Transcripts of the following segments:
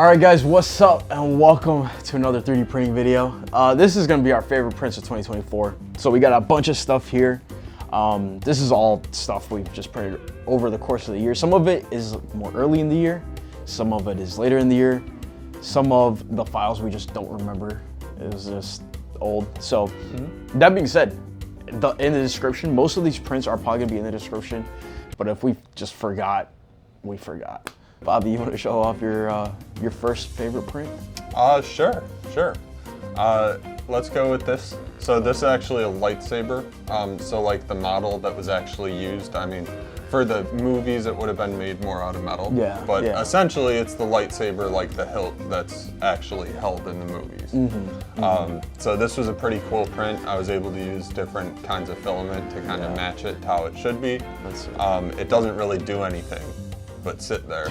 Alright guys, what's up and welcome to another 3D printing video. This is going to be our favorite prints of 2024. So we got a bunch of stuff here. This is all stuff we've just printed over the course of the year. Some of it is more early in the year, some of it is later in the year. Some of the files we just don't remember. It was just old. So that being said, in the description, most of these prints are probably going to be in the description. But if we just forgot, we forgot. Bobby, you want to show off your first favorite print? Sure. Let's go with this. So this is actually a lightsaber. So like the model that was actually used, I mean, for the movies it would have been made more out of metal. Yeah. But essentially it's the lightsaber, like the hilt, that's actually held in the movies. So this was a pretty cool print. I was able to use different kinds of filament to kind of match it to how it should be. It doesn't really do anything but sit there,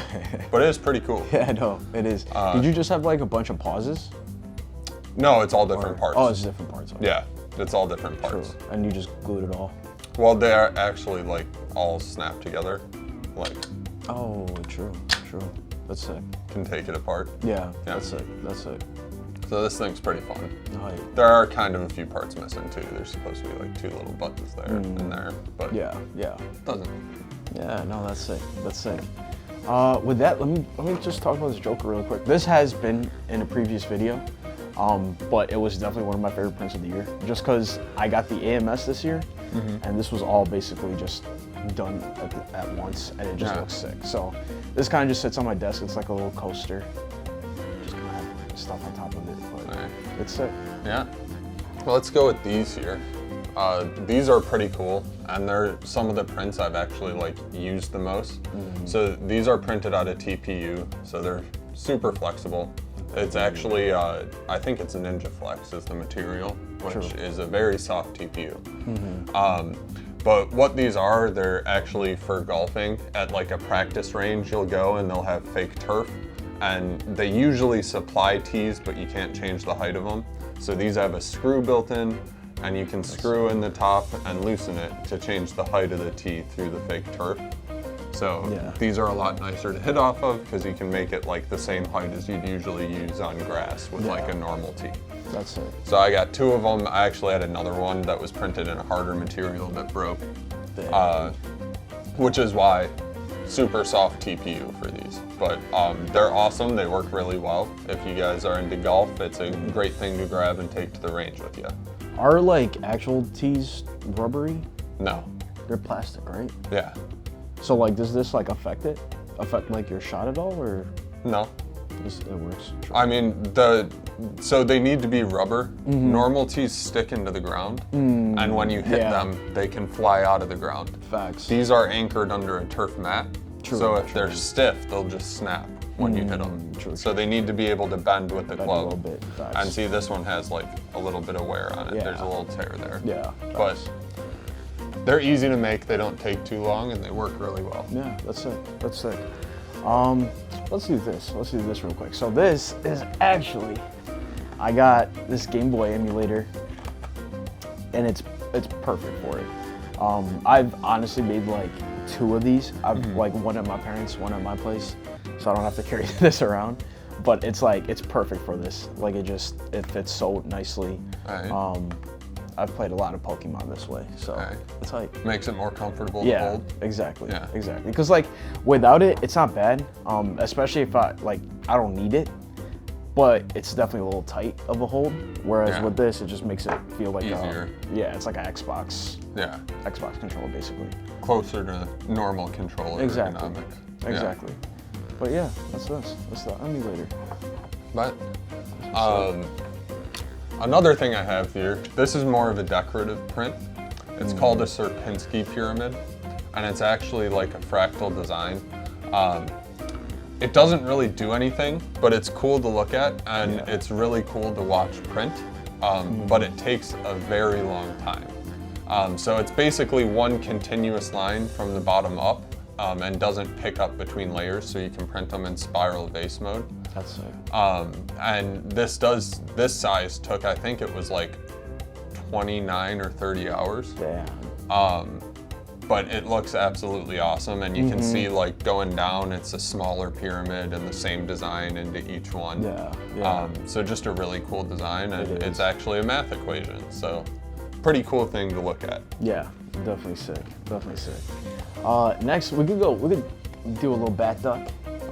but it is pretty cool. Yeah, I know, it is. Did you just have like a bunch of pauses? No, it's all different parts. Oh, it's different parts. Okay. Yeah, it's all different parts. True. And you just glued it all? Well, they are actually like all snapped together. Like. Oh, true. That's sick. Can take it apart. Yeah. That's sick. So this thing's pretty fun. Right. There are kind of a few parts missing too. There's supposed to be like two little buttons there and there, but yeah. It doesn't. Yeah, no, that's sick. With that, let me just talk about this Joker real quick. This has been in a previous video, but it was definitely one of my favorite prints of the year, just because I got the AMS this year, and this was all basically just done at once, and it just looks sick. So this kind of just sits on my desk. It's like a little coaster, just kind of have stuff on top of it, but it's sick. Yeah. Well, let's go with these here. These are pretty cool, and they're some of the prints I've actually like used the most. So these are printed out of TPU, so they're super flexible. It's actually, I think it's Ninja Flex is the material, which is a very soft TPU. But what these are, they're actually for golfing. At like a practice range, you'll go and they'll have fake turf, and they usually supply tees, but you can't change the height of them. So these have a screw built in, and you can screw in the top and loosen it to change the height of the tee through the fake turf. So these are a lot nicer to hit off of because you can make it like the same height as you'd usually use on grass with like a normal tee. That's it. So I got two of them. I actually had another one that was printed in a harder material that broke, which is why super soft TPU for these. But they're awesome. They work really well. If you guys are into golf, it's a great thing to grab and take to the range with you. Are like actual tees rubbery? No. They're plastic, right? Yeah. So like, does this like affect like your shot at all, or? No. It works. Sure. I mean, so they need to be rubber. Normal tees stick into the ground, and when you hit them, they can fly out of the ground. Facts. These are anchored under a turf mat, so if they're stiff, they'll just snap when you hit them. So they need to be able to bend with the glove. A little bit. And see, this one has like a little bit of wear on it. Yeah. There's a little tear there. Yeah. But they're easy to make. They don't take too long, and they work really well. Yeah, that's sick. Let's do this. Let's do this real quick. So this is actually, I got this Game Boy emulator, and it's perfect for it. I've honestly made like two of these. I've like one at my parents', one at my place, so I don't have to carry this around. But it's like, it's perfect for this. Like it fits so nicely. I've played a lot of Pokemon this way, so it's like makes it more comfortable to hold. Exactly. Because like without it, it's not bad. Especially if I don't need it, but it's definitely a little tight of a hold. Whereas with this, it just makes it feel like easier. It's like an Xbox. Yeah. Xbox controller basically. Closer to normal controller ergonomics. Exactly. But yeah, that's this. That's the emulator. But another thing I have here, this is more of a decorative print. It's called a Sierpinski pyramid, and it's actually like a fractal design. It doesn't really do anything, but it's cool to look at, and it's really cool to watch print, but it takes a very long time. So it's basically one continuous line from the bottom up, and doesn't pick up between layers, so you can print them in spiral vase mode. That's sick. And this size took, I think it was like 29 or 30 hours. Damn. but it looks absolutely awesome, and you can see like going down, it's a smaller pyramid and the same design into each one. So just a really cool design, and it's actually a math equation. So pretty cool thing to look at. Yeah, definitely sick. Definitely sick. Next, we could do a little bat duck.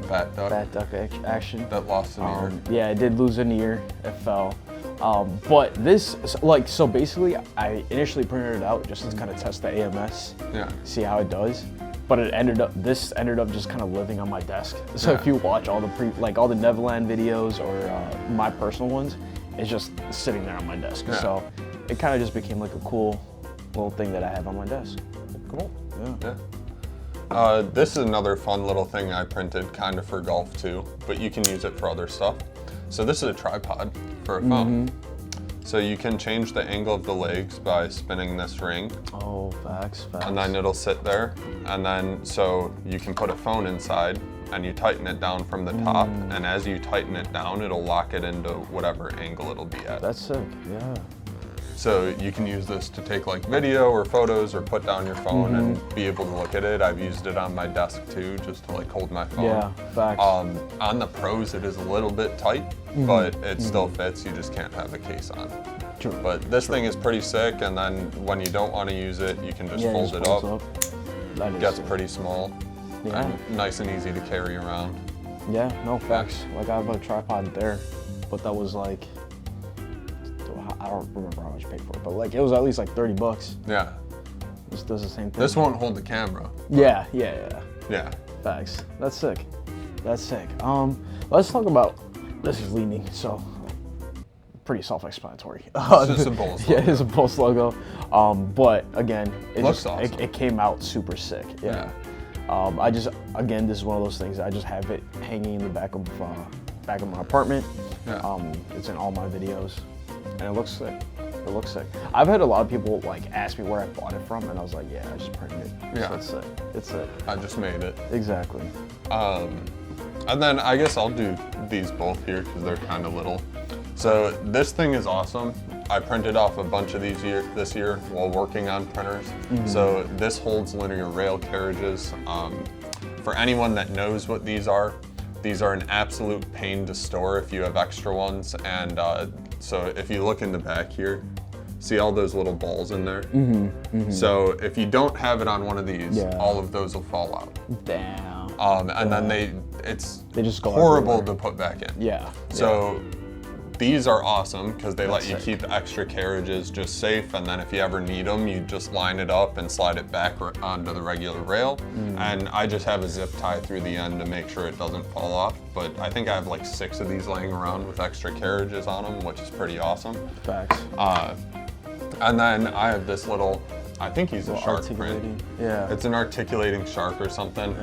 Bat duck. Bat duck action. That lost an ear. Yeah, it did lose an ear. It fell. But this, like, so basically, I initially printed it out just to kind of test the AMS. Yeah. See how it does. But this ended up just kind of living on my desk. So if you watch all the all the Nevaland videos or my personal ones, it's just sitting there on my desk. Yeah. So it kind of just became like a cool little thing that I have on my desk. Cool. Yeah. This is another fun little thing I printed, kind of for golf too, but you can use it for other stuff. So this is a tripod for a phone. So you can change the angle of the legs by spinning this ring. Oh, facts. And then it'll sit there. And then, so you can put a phone inside and you tighten it down from the top. And as you tighten it down, it'll lock it into whatever angle it'll be at. That's sick, yeah. So you can use this to take like video or photos or put down your phone and be able to look at it. I've used it on my desk too, just to like hold my phone. Yeah, facts. On the Pros, it is a little bit tight, but it still fits. You just can't have a case on. True. But this thing is pretty sick, and then when you don't want to use it, you can just fold it up. It gets pretty small and nice and easy to carry around. Yeah, no, facts. Like I have a tripod there, but that was like, I don't remember how much I paid for it, but like it was at least like 30 bucks. Yeah. This does the same thing. This won't hold the camera. Yeah. Facts. That's sick. That's sick. Let's talk about, this is leaning, so pretty self-explanatory. It's just a Bulls logo. Yeah, it's a Bulls logo. But again, Awesome. it came out super sick. Yeah. Again, this is one of those things, I just have it hanging in the back of my apartment. Yeah. It's in all my videos, and it looks sick. It looks sick. I've had a lot of people like ask me where I bought it from, and I was like, yeah, I just printed it. Yeah. So it's sick. It's sick. I just made it. Exactly. And then I guess I'll do these both here because they're kind of little. So this thing is awesome. I printed off a bunch of these this year while working on printers. So this holds linear rail carriages. For anyone that knows what these are an absolute pain to store if you have extra ones. And so if you look in the back here, see all those little balls in there? So if you don't have it on one of these, all of those will fall out. Damn. And then they just go horrible to put back in. Yeah. So these are awesome because they let you keep extra carriages just safe, and then if you ever need them, you just line it up and slide it back onto the regular rail. And I just have a zip tie through the end to make sure it doesn't fall off. But I think I have like 6 of these laying around with extra carriages on them, which is pretty awesome. Facts. And then I have this little, I think he's a shark print. Yeah. It's an articulating shark or something.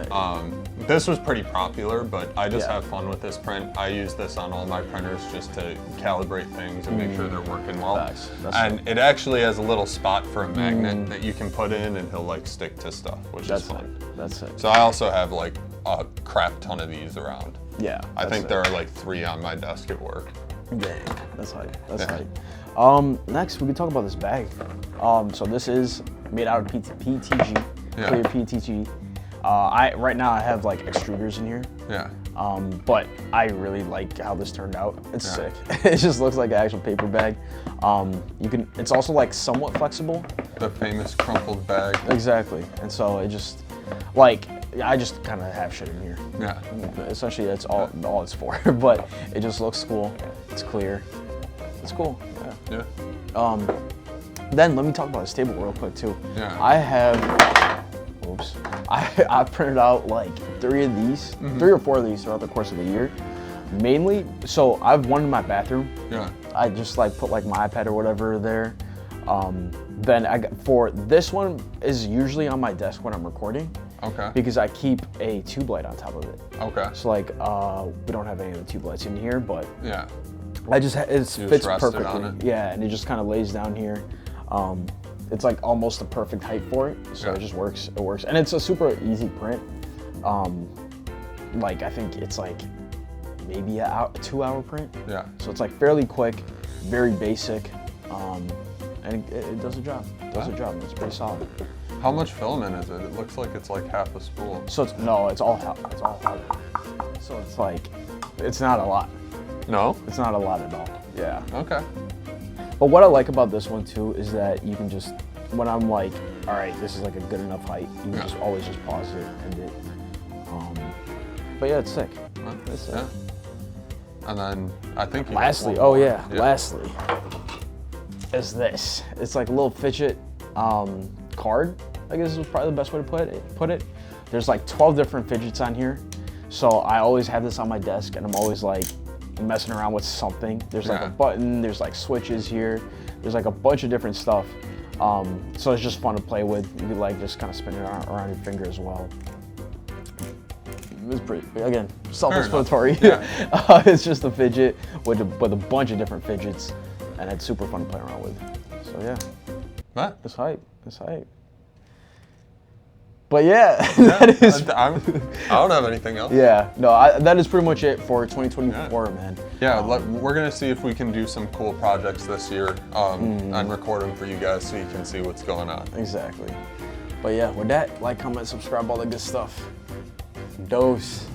This was pretty popular, but I just have fun with this print. I use this on all my printers just to calibrate things and make sure they're working well. Facts. And it actually has a little spot for a magnet that you can put in, and he'll like stick to stuff, which is fun. That's it. So I also have like a crap ton of these around. Yeah. I think there are like 3 on my desk at work. Dang, that's hype. That's hype. Next, we can talk about this bag. So this is made out of PETG, clear PETG. Right now I have like extruders in here. Yeah. But I really like how this turned out. It's sick. It just looks like an actual paper bag. It's also like somewhat flexible. The famous crumpled bag. Exactly. And so it just, like, I just kind of have shit in here. Yeah. Essentially, that's all it's for. But it just looks cool. It's clear. It's cool. Yeah. Then let me talk about this table real quick too. Yeah. I have, I printed out like 3 of these, 3 or 4 of these throughout the course of the year. Mainly, so I have one in my bathroom. Yeah. I just like put like my iPad or whatever there. Then for this one is usually on my desk when I'm recording. Okay. Because I keep a tube light on top of it. Okay. So like, we don't have any of the tube lights in here, but yeah. It fits perfectly. Yeah, and it just kind of lays down here. It's like almost the perfect height for it, so it just works. It works, and it's a super easy print. Like I think it's like maybe a 2-hour print. Yeah. So it's like fairly quick, very basic, and it does a job. It does a job. It's pretty solid. How much filament is it? It looks like it's like half a spool. So it's all powder. So it's like, it's not a lot. No? It's not a lot at all. Yeah. Okay. But what I like about this one too is that you can just, when I'm like, all right, this is like a good enough height, you can just always just pause it and end it. But yeah, it's sick. It's sick. Yeah. And then I think you lastly, got one more. lastly is this. It's like a little fidget card. I guess is probably the best way to put it. There's like 12 different fidgets on here. So I always have this on my desk and I'm always like messing around with something. There's like a button, there's like switches here. There's like a bunch of different stuff. So it's just fun to play with. You could like just kind of spin it around your finger as well. It's pretty, again, self-explanatory. Yeah. It's just a fidget with a bunch of different fidgets, and it's super fun to play around with. So yeah, Matt? it's hype. It's hype. But yeah, that is. I don't have anything else. Yeah, no, that is pretty much it for 2024, man. Yeah, we're gonna see if we can do some cool projects this year and record them for you guys so you can see what's going on. Exactly. But yeah, with that, like, comment, subscribe, all the good stuff. Dose.